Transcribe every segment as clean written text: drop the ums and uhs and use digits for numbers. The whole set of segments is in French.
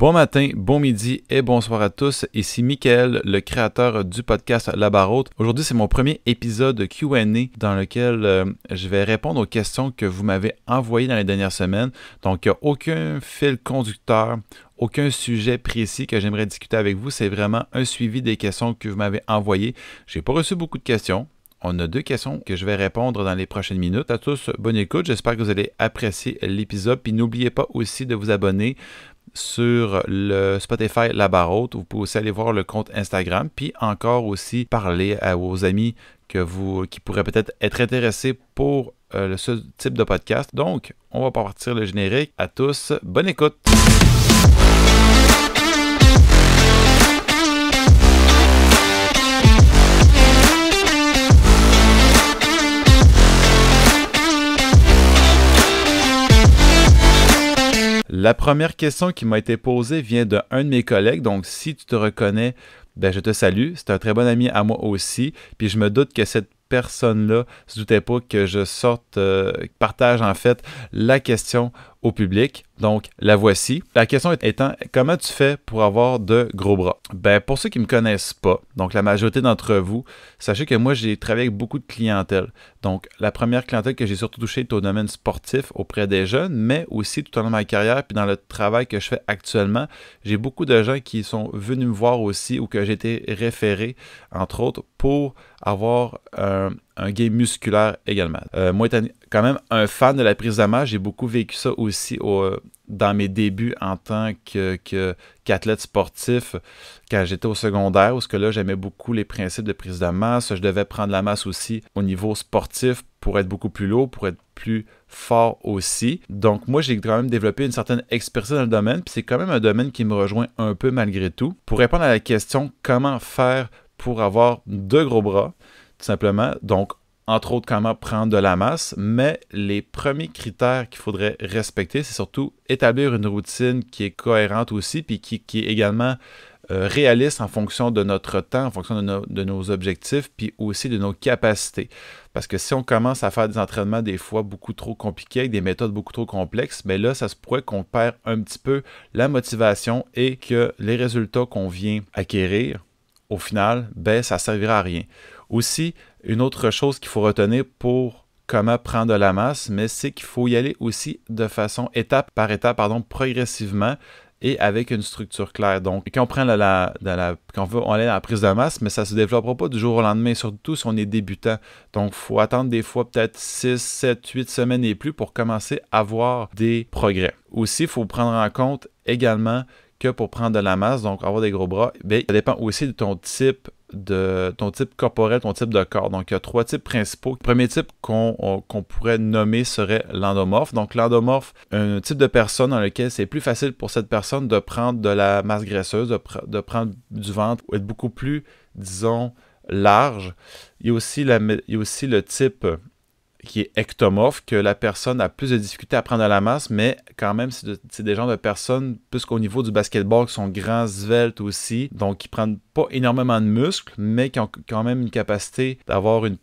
Bon matin, bon midi et bonsoir à tous. Ici Mickaël, le créateur du podcast La Barre Haute. Aujourd'hui, c'est mon premier épisode Q&A dans lequel je vais répondre aux questions que vous m'avez envoyées dans les dernières semaines. Donc, il n'y a aucun fil conducteur, aucun sujet précis que j'aimerais discuter avec vous. C'est vraiment un suivi des questions que vous m'avez envoyées. Je n'ai pas reçu beaucoup de questions. On a 2 questions que je vais répondre dans les prochaines minutes. À tous, bonne écoute. J'espère que vous allez apprécier l'épisode. Puis n'oubliez pas aussi de vous abonner sur le Spotify La Barre Haute. Vous pouvez aussi aller voir le compte Instagram, puis encore aussi parler à vos amis qui pourraient peut-être être intéressés pour ce type de podcast. Donc, on va partir le générique. À tous, bonne écoute! La première question qui m'a été posée vient d'un de mes collègues, donc si tu te reconnais, ben je te salue. C'est un très bon ami à moi aussi, puis je me doute que cette personne-là ne se doutait pas que je partage en fait la question au public. Donc, la voici. La question étant, comment tu fais pour avoir de gros bras? Ben, pour ceux qui ne me connaissent pas, donc la majorité d'entre vous, sachez que moi, j'ai travaillé avec beaucoup de clientèle. Donc, la première clientèle que j'ai surtout touchée est au domaine sportif auprès des jeunes, mais aussi tout au long de ma carrière, puis dans le travail que je fais actuellement, j'ai beaucoup de gens qui sont venus me voir aussi ou que j'ai été référé, entre autres, pour avoir un gain musculaire également. Moi, étant quand même un fan de la prise de masse, j'ai beaucoup vécu ça aussi dans mes débuts en tant qu'athlète sportif quand j'étais au secondaire, où là, j'aimais beaucoup les principes de prise de masse. Je devais prendre la masse aussi au niveau sportif pour être beaucoup plus lourd, pour être plus fort aussi. Donc, moi, j'ai quand même développé une certaine expertise dans le domaine, puis c'est quand même un domaine qui me rejoint un peu malgré tout. Pour répondre à la question « Comment faire pour avoir de gros bras ?» tout simplement, donc, entre autres, comment prendre de la masse, mais les premiers critères qu'il faudrait respecter, c'est surtout établir une routine qui est cohérente aussi, puis qui est également réaliste en fonction de notre temps, en fonction de nos objectifs, puis aussi de nos capacités. Parce que si on commence à faire des entraînements des fois beaucoup trop compliqués, avec des méthodes beaucoup trop complexes, bien là, ça se pourrait qu'on perd un petit peu la motivation et que les résultats qu'on vient acquérir, au final, ben, ça ne servira à rien. Aussi, une autre chose qu'il faut retenir pour comment prendre de la masse, mais c'est qu'il faut y aller aussi de façon étape par étape, progressivement et avec une structure claire. Donc, quand on prend quand on veut aller dans la prise de masse, mais ça ne se développera pas du jour au lendemain, surtout si on est débutant. Donc, il faut attendre des fois peut-être 6, 7, 8 semaines et plus pour commencer à voir des progrès. Aussi, il faut prendre en compte également que pour prendre de la masse, donc avoir des gros bras, bien, ça dépend aussi de ton type corporel, ton type de corps. Donc, il y a 3 types principaux. Le premier type qu'on pourrait nommer serait l'endomorphe. Donc, l'endomorphe, un type de personne dans lequel c'est plus facile pour cette personne de prendre de la masse graisseuse, de prendre du ventre, ou être beaucoup plus, disons, large. Il y a aussi le type qui est ectomorphe, que la personne a plus de difficultés à prendre de la masse, mais quand même, c'est des genres de personnes, plus qu'au niveau du basketball, qui sont grands, sveltes aussi, donc qui ne prennent pas énormément de muscles, mais qui ont quand même une capacité d'avoir une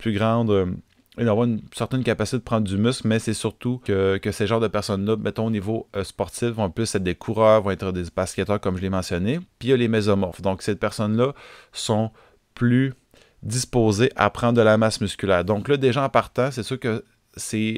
certaine capacité de prendre du muscle, mais c'est surtout que ces genres de personnes-là, mettons au niveau sportif, vont plus être des coureurs, vont être des basketteurs, comme je l'ai mentionné, puis il y a les mésomorphes. Donc, ces personnes-là sont plus disposés à prendre de la masse musculaire. Donc là, déjà en partant, c'est sûr que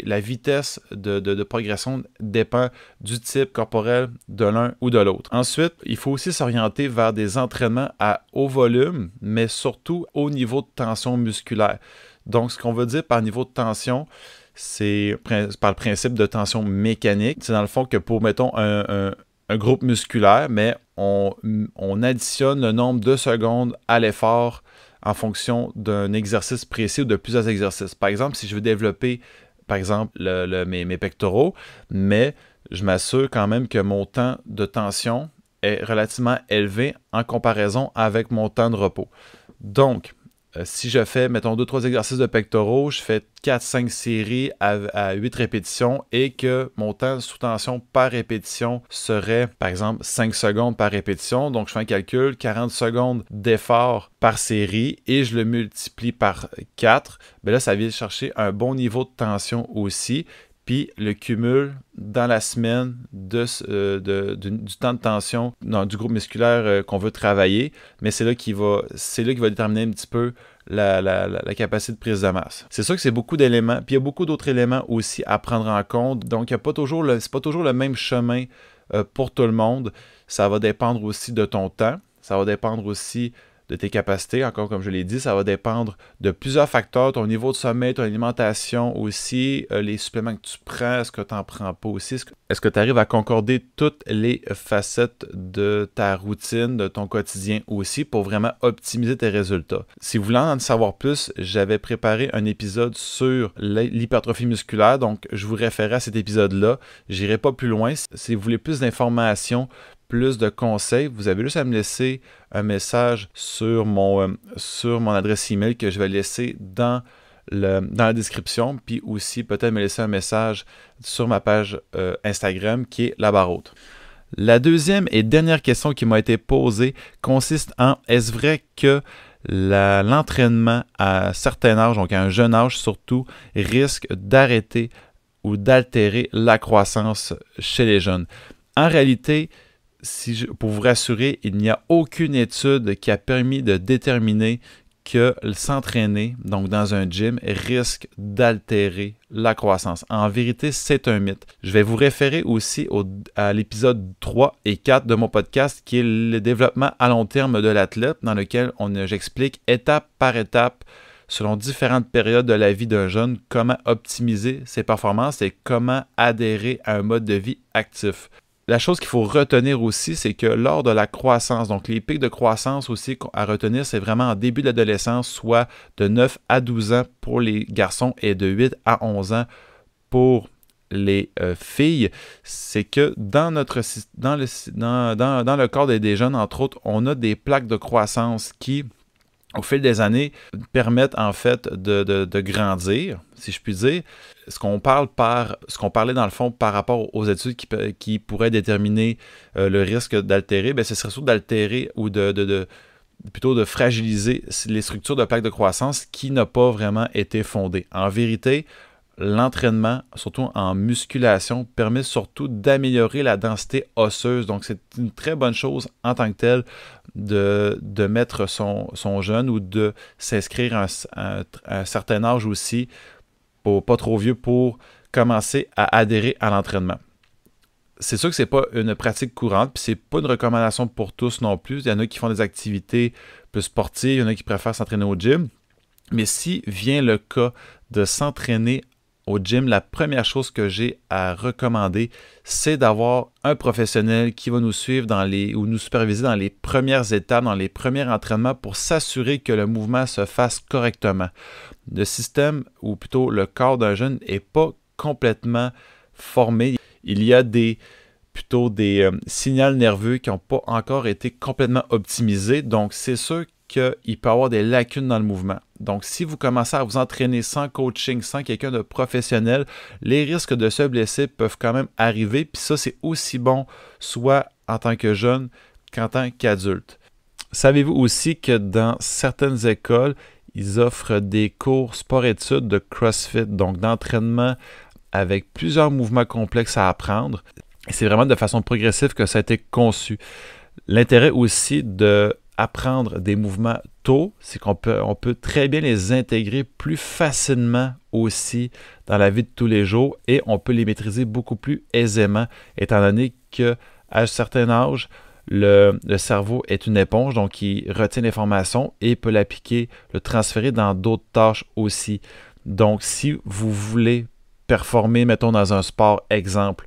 la vitesse de progression dépend du type corporel de l'un ou de l'autre. Ensuite, il faut aussi s'orienter vers des entraînements à haut volume, mais surtout au niveau de tension musculaire. Donc, ce qu'on veut dire par niveau de tension, c'est par le principe de tension mécanique. C'est dans le fond que pour, mettons, un groupe musculaire, mais on additionne le nombre de secondes à l'effort en fonction d'un exercice précis ou de plusieurs exercices. Par exemple, si je veux développer, par exemple, mes pectoraux, mais je m'assure quand même que mon temps de tension est relativement élevé en comparaison avec mon temps de repos. Donc, si je fais, mettons, 2-3 exercices de pectoraux, je fais 4-5 séries à 8 répétitions et que mon temps sous tension par répétition serait, par exemple, 5 secondes par répétition. Donc, je fais un calcul, 40 secondes d'effort par série et je le multiplie par 4. Bien là, ça vient chercher un bon niveau de tension aussi. puis le cumul dans la semaine du temps de tension du groupe musculaire qu'on veut travailler, mais c'est là qu'il va déterminer un petit peu la capacité de prise de masse. C'est sûr que c'est beaucoup d'éléments, puis il y a beaucoup d'autres éléments aussi à prendre en compte, donc c'est pas toujours le même chemin pour tout le monde. Ça va dépendre aussi de ton temps, ça va dépendre aussi de tes capacités, encore comme je l'ai dit, ça va dépendre de plusieurs facteurs, ton niveau de sommeil, ton alimentation aussi, les suppléments que tu prends, est-ce que tu n'en prends pas aussi, est-ce que tu arrives à concorder toutes les facettes de ta routine, de ton quotidien aussi, pour vraiment optimiser tes résultats. Si vous voulez en savoir plus, j'avais préparé un épisode sur l'hypertrophie musculaire, donc je vous référais à cet épisode-là. Je n'irai pas plus loin. Si vous voulez plus d'informations, plus de conseils, vous avez juste à me laisser un message sur mon adresse email que je vais laisser dans la description, puis aussi peut-être me laisser un message sur ma page Instagram qui est La Barre Haute. La deuxième et dernière question qui m'a été posée consiste en: est-ce vrai que l'entraînement à certain âge, donc à un jeune âge surtout, risque d'arrêter ou d'altérer la croissance chez les jeunes? En réalité, pour vous rassurer, il n'y a aucune étude qui a permis de déterminer que s'entraîner, donc dans un gym, risque d'altérer la croissance. En vérité, c'est un mythe. Je vais vous référer aussi à l'épisode 3 et 4 de mon podcast qui est le développement à long terme de l'athlète, dans lequel j'explique étape par étape, selon différentes périodes de la vie d'un jeune, comment optimiser ses performances et comment adhérer à un mode de vie actif. La chose qu'il faut retenir aussi, c'est que lors de la croissance, donc les pics de croissance aussi à retenir, c'est vraiment en début de l'adolescence, soit de 9 à 12 ans pour les garçons et de 8 à 11 ans pour les filles. C'est que dans le corps des jeunes, entre autres, on a des plaques de croissance qui, au fil des années, permettent en fait de grandir, si je puis dire. Ce qu'on parlait dans le fond par rapport aux études qui pourraient déterminer le risque d'altérer, ce serait surtout d'altérer ou plutôt de fragiliser les structures de plaques de croissance qui n'ont pas vraiment été fondées. En vérité, l'entraînement, surtout en musculation, permet surtout d'améliorer la densité osseuse. Donc, c'est une très bonne chose en tant que telle de mettre son jeune ou de s'inscrire à un certain âge aussi, pas trop vieux, pour commencer à adhérer à l'entraînement. C'est sûr que ce n'est pas une pratique courante, puis c'est pas une recommandation pour tous non plus. Il y en a qui font des activités plus sportives, il y en a qui préfèrent s'entraîner au gym. Mais si vient le cas de s'entraîner au gym, la première chose que j'ai à recommander, c'est d'avoir un professionnel qui va nous suivre ou nous superviser dans les premières étapes, dans les premiers entraînements pour s'assurer que le mouvement se fasse correctement. Le système, ou plutôt le corps d'un jeune, n'est pas complètement formé. Il y a des signaux nerveux qui n'ont pas encore été complètement optimisés, donc c'est sûr qu'il peut y avoir des lacunes dans le mouvement. Donc, si vous commencez à vous entraîner sans coaching, sans quelqu'un de professionnel, les risques de se blesser peuvent quand même arriver. Puis ça, c'est aussi bon, soit en tant que jeune qu'en tant qu'adulte. Savez-vous aussi que dans certaines écoles, ils offrent des cours sport-études de CrossFit, donc d'entraînement avec plusieurs mouvements complexes à apprendre. Et c'est vraiment de façon progressive que ça a été conçu. L'intérêt aussi d'apprendre des mouvements tôt, c'est qu'on peut très bien les intégrer plus facilement aussi dans la vie de tous les jours et on peut les maîtriser beaucoup plus aisément, étant donné qu'à un certain âge, le cerveau est une éponge, donc il retient l'information et peut l'appliquer, le transférer dans d'autres tâches aussi. Donc, si vous voulez performer, mettons, dans un sport, exemple,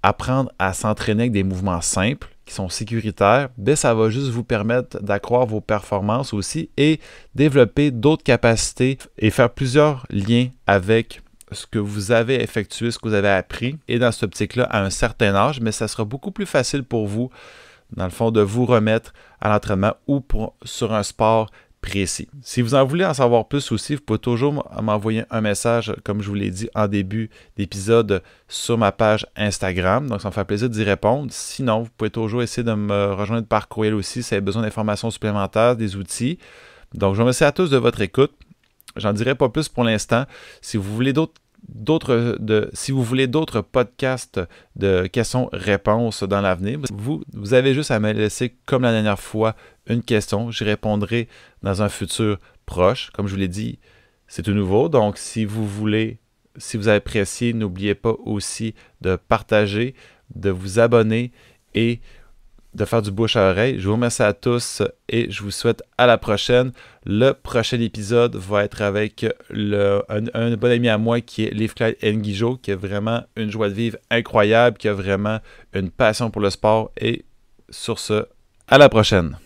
apprendre à s'entraîner avec des mouvements simples, qui sont sécuritaires, ça va juste vous permettre d'accroître vos performances aussi et développer d'autres capacités et faire plusieurs liens avec ce que vous avez effectué, ce que vous avez appris. Et dans cette optique-là, à un certain âge, mais ça sera beaucoup plus facile pour vous, dans le fond, de vous remettre à l'entraînement ou sur un sport précis. Si vous en voulez en savoir plus aussi, vous pouvez toujours m'envoyer un message, comme je vous l'ai dit en début d'épisode, sur ma page Instagram. Donc, ça me fait plaisir d'y répondre. Sinon, vous pouvez toujours essayer de me rejoindre par courriel aussi si vous avez besoin d'informations supplémentaires, des outils. Donc, je vous remercie à tous de votre écoute. J'en dirai pas plus pour l'instant. Si vous voulez d'autres si vous voulez d'autres podcasts de questions-réponses dans l'avenir, vous avez juste à me laisser, comme la dernière fois, une question. J'y répondrai dans un futur proche. Comme je vous l'ai dit, c'est tout nouveau. Donc, si vous appréciez, n'oubliez pas aussi de partager, de vous abonner et de faire du bouche à oreille. Je vous remercie à tous et je vous souhaite à la prochaine. Le prochain épisode va être avec un bon ami à moi qui est Leif-Clyde Nguijo, qui a vraiment une joie de vivre incroyable, qui a vraiment une passion pour le sport. Et sur ce, à la prochaine.